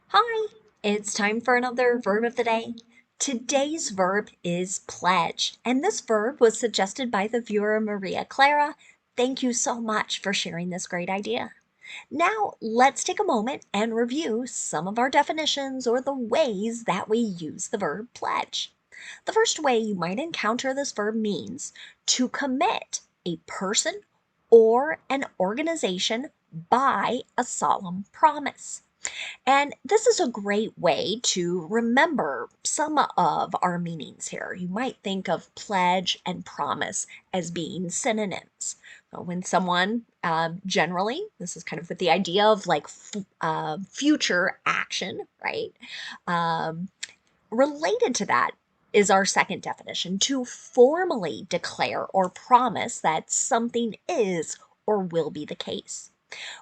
Hi, it's time for another verb of the day. Today's verb is pledge, and this verb was suggested by the viewer Maria Clara. Thank you so much for sharing this great idea. Now, let's take a moment and review some of our definitions or the ways that we use the verb pledge. The first way you might encounter this verb means to commit a person or an organization by a solemn promise. And this is a great way to remember some of our meanings here. You might think of pledge and promise as being synonyms. When someone, generally, this is kind of with the idea of like future action, right? Um, Related to that is our second definition to formally declare or promise that something is or will be the case.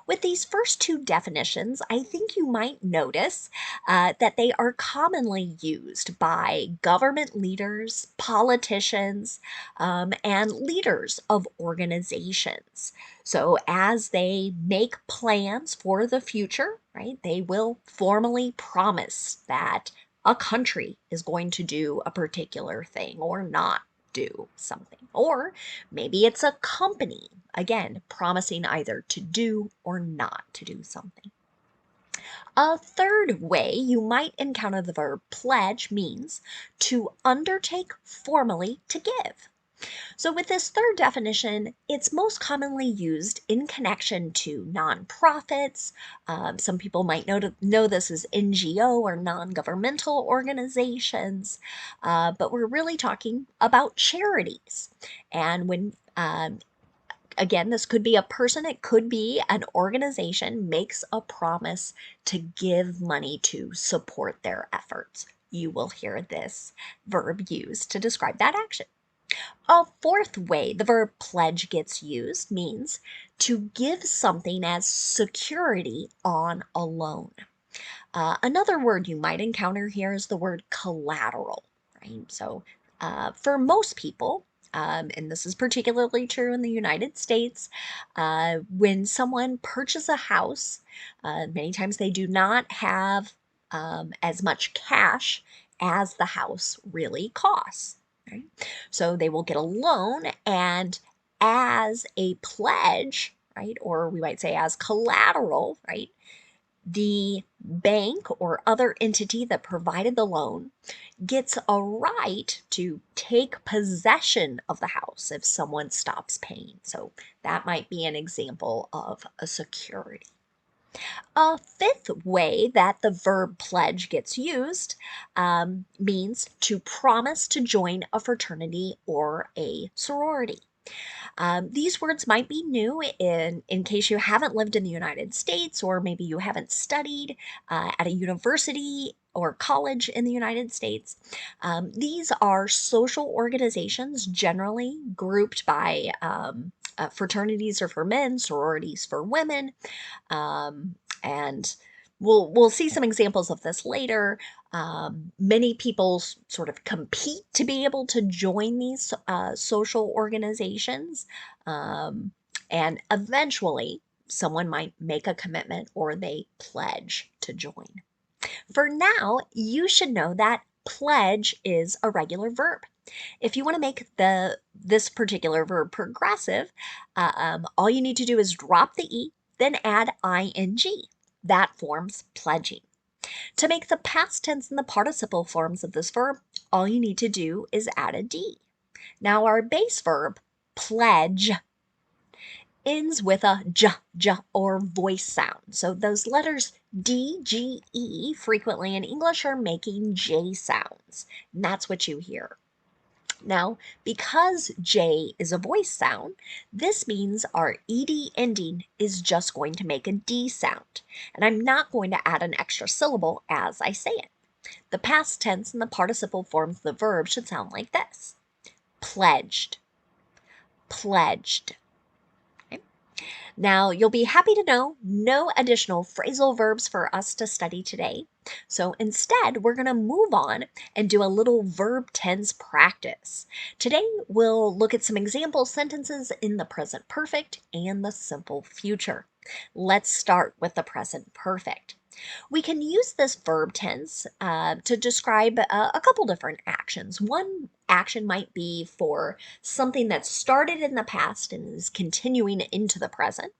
With these first two definitions, I think you might notice that they are commonly used by government leaders, politicians, and leaders of organizations. So, as they make plans for the future, right, they will formally promise that a country is going to do a particular thing or not do something. Or maybe it's a company, again, promising either to do or not to do something. A third way you might encounter the verb pledge means to undertake formally to give. So, with this third definition, it's most commonly used in connection to nonprofits. Some people might know this as NGO or non governmental organizations, but we're really talking about charities. And when again, this could be a person, it could be an organization, makes a promise to give money to support their efforts. You will hear this verb used to describe that action. A fourth way the verb pledge gets used means to give something as security on a loan. Another word you might encounter here is the word collateral, right? So, for most people, and this is particularly true in the United States, when someone purchases a house, many times they do not have as much cash as the house really costs. Right? So they will get a loan, and as a pledge, right, or we might say as collateral, right, the bank or other entity that provided the loan gets a right to take possession of the house if someone stops paying. So that might be an example of a security. A fifth way that the verb pledge gets used means to promise to join a fraternity or a sorority. These words might be new in case you haven't lived in the United States, or maybe you haven't studied at a university or college in the United States. These are social organizations generally grouped by fraternities are for men, sororities for women, and we'll see some examples of this later. Many people sort of compete to be able to join these social organizations, um, and eventually someone might make a commitment or they pledge to join. For now, you should know that pledge is a regular verb. If you want to make this particular verb progressive, all you need to do is drop the e, then add ing. That forms pledging. To make the past tense and the participle forms of this verb, all you need to do is add a d. Now our base verb, pledge, ends with a j or voice sound. So those letters D, G, E frequently in English are making J sounds. And that's what you hear. Now, because J is a voice sound, this means our ED ending is just going to make a D sound. And I'm not going to add an extra syllable as I say it. The past tense and the participle forms of the verb should sound like this: pledged, pledged. Now, you'll be happy to know no additional phrasal verbs for us to study today. So instead, we're going to move on and do a little verb tense practice. Today, we'll look at some example sentences in the present perfect and the simple future. Let's start with the present perfect. We can use this verb tense to describe a couple different actions. One action might be for something that started in the past and is continuing into the present.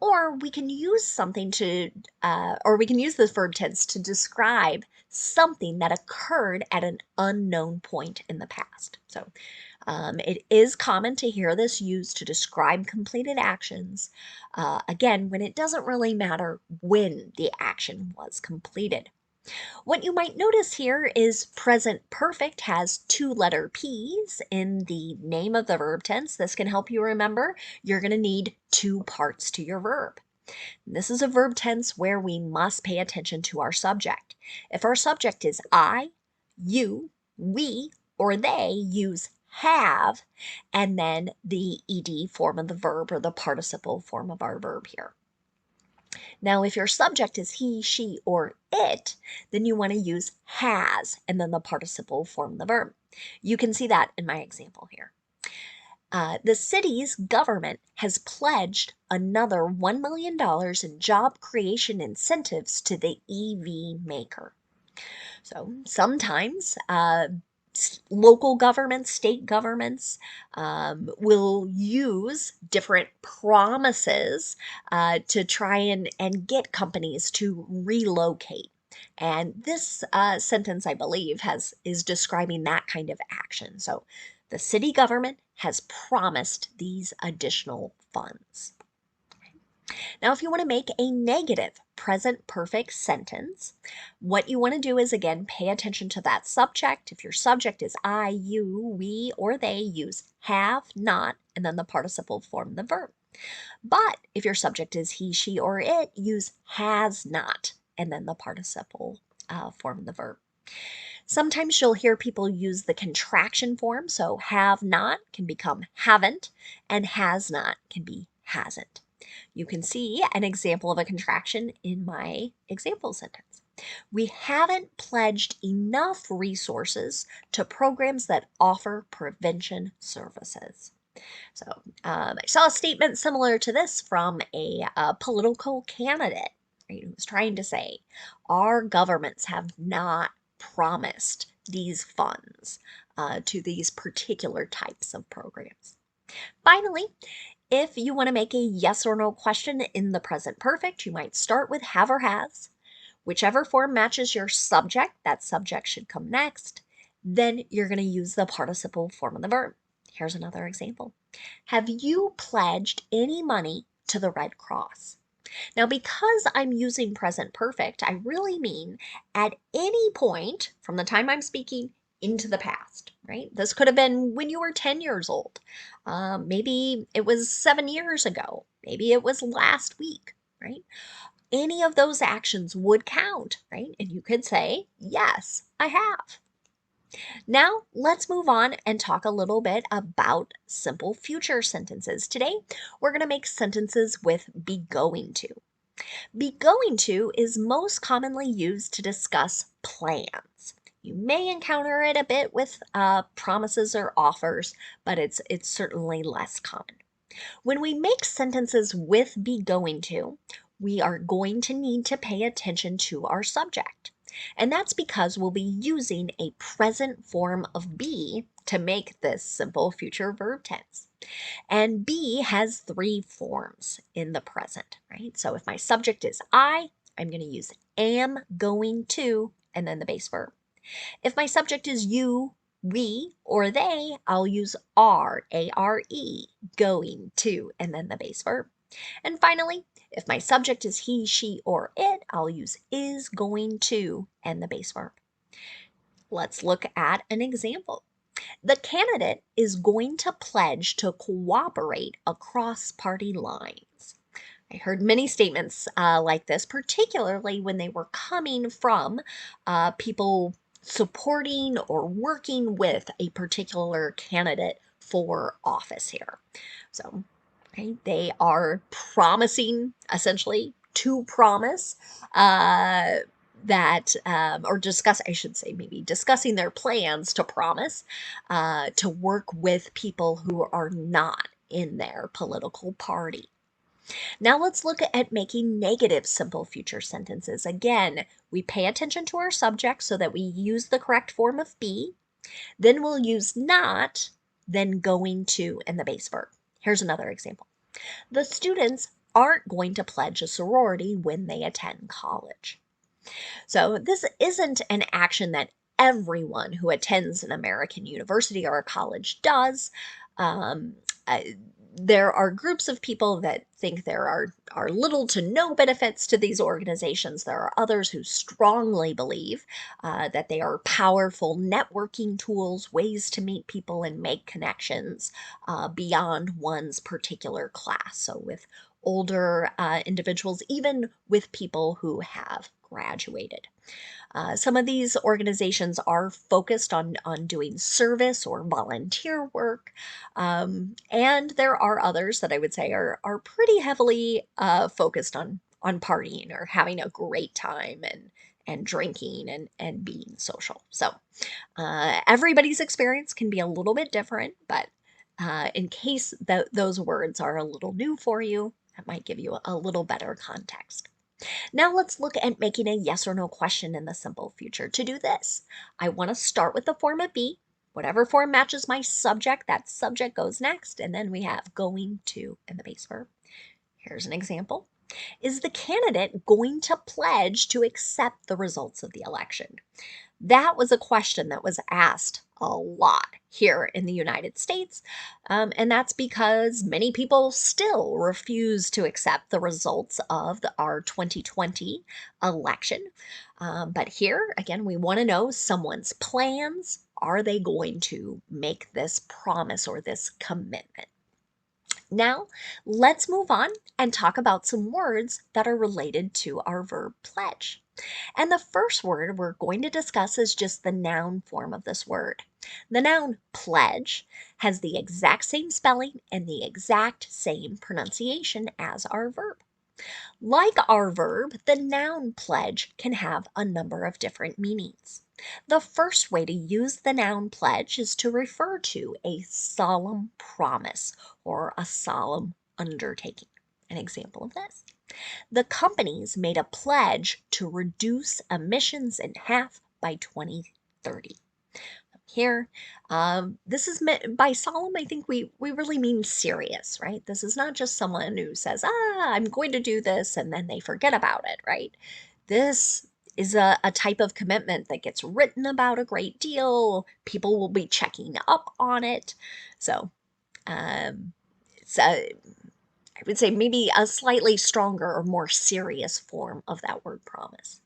Or we can use or we can use this verb tense to describe something that occurred at an unknown point in the past. So it is common to hear this used to describe completed actions, again, when it doesn't really matter when the action was completed. What you might notice here is present perfect has two letter P's in the name of the verb tense. This can help you remember you're going to need two parts to your verb. This is a verb tense where we must pay attention to our subject. If our subject is I, you, we, or they, use have and then the ed form of the verb or the participle form of our verb here. Now, if your subject is he, she, or it, then you want to use has and then the participle form of the verb. You can see that in my example here. The city's government has pledged another $1 million in job creation incentives to the EV maker. So sometimes local governments, state governments will use different promises to try and get companies to relocate. And this sentence, I believe, is describing that kind of action. So the city government has promised these additional funds. Now, if you want to make a negative present perfect sentence, what you want to do is, again, pay attention to that subject. If your subject is I, you, we, or they, use have, not, and then the participle form the verb. But if your subject is he, she, or it, use has not, and then the participle form the verb. Sometimes you'll hear people use the contraction form, so have not can become haven't, and has not can be hasn't. You can see an example of a contraction in my example sentence. We haven't pledged enough resources to programs that offer prevention services. So I saw a statement similar to this from a political candidate, right, who was trying to say, our governments have not promised these funds to these particular types of programs. Finally, if you want to make a yes or no question in the present perfect, you might start with have or has. Whichever form matches your subject, that subject should come next. Then you're going to use the participle form of the verb. Here's another example. Have you pledged any money to the Red Cross? Now, because I'm using present perfect, I really mean at any point from the time I'm speaking into the past, right? This could have been when you were 10 years old. Maybe it was 7 years ago. Maybe it was last week, right? Any of those actions would count, right? And you could say, yes, I have. Now, let's move on and talk a little bit about simple future sentences. Today, we're going to make sentences with be going to. Be going to is most commonly used to discuss plans. You may encounter it a bit with promises or offers, but it's certainly less common. When we make sentences with be going to, we are going to need to pay attention to our subject. And that's because we'll be using a present form of be to make this simple future verb tense. And be has three forms in the present, right? So if my subject is I'm going to use am going to and then the base verb. If my subject is you, we, or they, I'll use are, going to, and then the base verb. And finally, if my subject is he, she, or it, I'll use is going to and the base verb. Let's look at an example. The candidate is going to pledge to cooperate across party lines. I heard many statements like this, particularly when they were coming from people supporting or working with a particular candidate for office here. So they are promising, essentially, to promise that, or discuss, I should say, maybe discussing their plans to promise to work with people who are not in their political party. Now let's look at making negative simple future sentences. Again, we pay attention to our subject so that we use the correct form of be. Then we'll use not, then going to, and the base verb. Here's another example. The students aren't going to pledge a sorority when they attend college. So this isn't an action that everyone who attends an American university or a college does. Um, uh, there are groups of people that think there are little to no benefits to these organizations. There are others who strongly believe that they are powerful networking tools, ways to meet people and make connections beyond one's particular class. So with older individuals, even with people who have graduated. Some of these organizations are focused on doing service or volunteer work, and there are others that I would say are pretty heavily focused on partying or having a great time and drinking and being social. So everybody's experience can be a little bit different, but in case those words are a little new for you, that might give you a little better context. Now let's look at making a yes or no question in the simple future. To do this, I want to start with the form of be. Whatever form matches my subject, that subject goes next. And then we have going to and the base verb. Here's an example. Is the candidate going to pledge to accept the results of the election? That was a question that was asked a lot here in the United States, and that's because many people still refuse to accept the results of our 2020 election. But here, again, we want to know someone's plans. Are they going to make this promise or this commitment? Now, let's move on and talk about some words that are related to our verb pledge. And the first word we're going to discuss is just the noun form of this word. The noun pledge has the exact same spelling and the exact same pronunciation as our verb. Like our verb, the noun pledge can have a number of different meanings. The first way to use the noun pledge is to refer to a solemn promise or a solemn undertaking. An example of this. The companies made a pledge to reduce emissions in half by 2030. Here, this is meant by solemn. I think we really mean serious, right? This is not just someone who says, I'm going to do this, and then they forget about it, right? This is a type of commitment that gets written about a great deal. People will be checking up on it. So, it's I would say maybe a slightly stronger or more serious form of that word promise.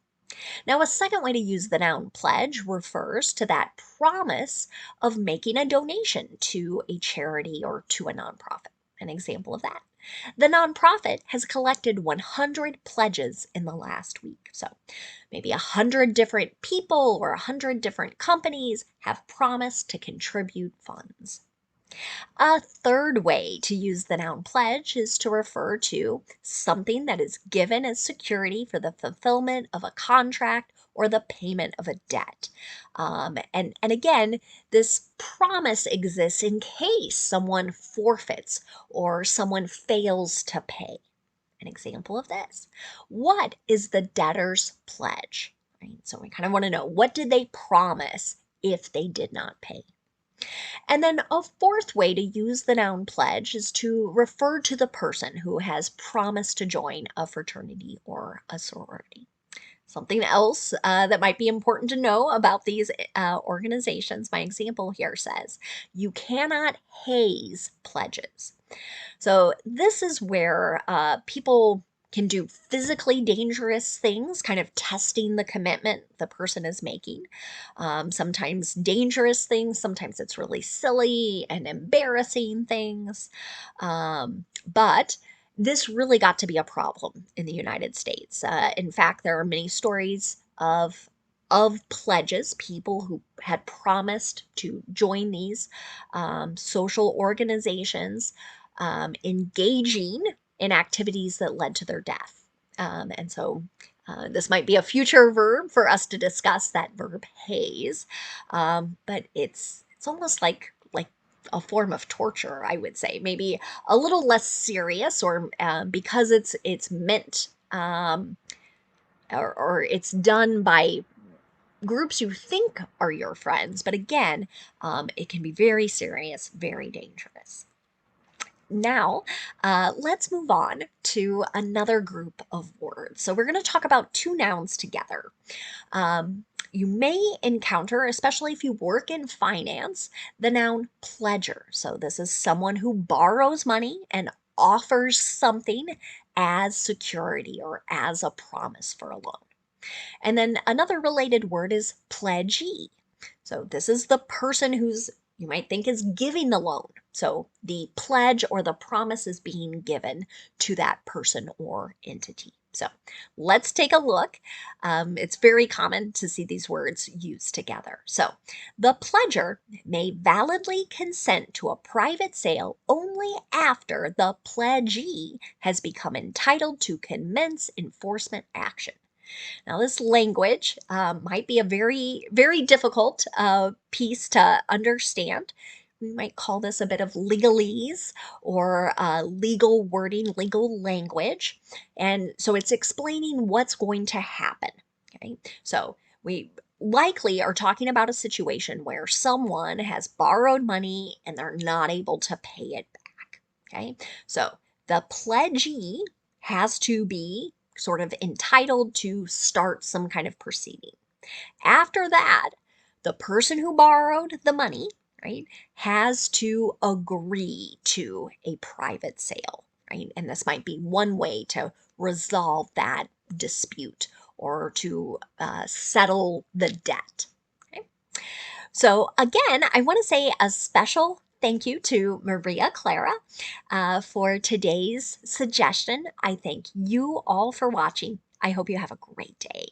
Now, a second way to use the noun pledge refers to that promise of making a donation to a charity or to a nonprofit. An example of that. The nonprofit has collected 100 pledges in the last week. So maybe 100 different people or 100 different companies have promised to contribute funds. A third way to use the noun pledge is to refer to something that is given as security for the fulfillment of a contract or the payment of a debt. And again, this promise exists in case someone forfeits or someone fails to pay. An example of this. What is the debtor's pledge? Right? So we kind of want to know, what did they promise if they did not pay? And then a fourth way to use the noun pledge is to refer to the person who has promised to join a fraternity or a sorority. Something else that might be important to know about these organizations, my example here says, you cannot haze pledges. So this is where people can do physically dangerous things, kind of testing the commitment the person is making. Sometimes dangerous things, sometimes it's really silly and embarrassing things. But this really got to be a problem in the United States. In fact, there are many stories of pledges, people who had promised to join these social organizations, engaging in activities that led to their death. And so this might be a future verb for us to discuss, that verb haze, but it's almost like a form of torture, I would say, maybe a little less serious, or because it's meant or it's done by groups you think are your friends. But again, it can be very serious, very dangerous. Now, let's move on to another group of words. So we're going to talk about two nouns together. You may encounter, especially if you work in finance, the noun pledger. So this is someone who borrows money and offers something as security or as a promise for a loan. And then another related word is pledgee. So this is the person who's, you might think, is giving the loan. So the pledge or the promise is being given to that person or entity. So let's take a look. It's very common to see these words used together. So the pledger may validly consent to a private sale only after the pledgee has become entitled to commence enforcement action. Now, this language might be a very, very difficult piece to understand. We might call this a bit of legalese or legal wording, legal language. And so it's explaining what's going to happen. Okay, so we likely are talking about a situation where someone has borrowed money and they're not able to pay it back. Okay, so the pledgee has to be sort of entitled to start some kind of proceeding. After that, the person who borrowed the money, right, has to agree to a private sale, right? And this might be one way to resolve that dispute or to settle the debt. Okay? So, again, I want to say a special thank you to Maria Clara for today's suggestion. I thank you all for watching. I hope you have a great day.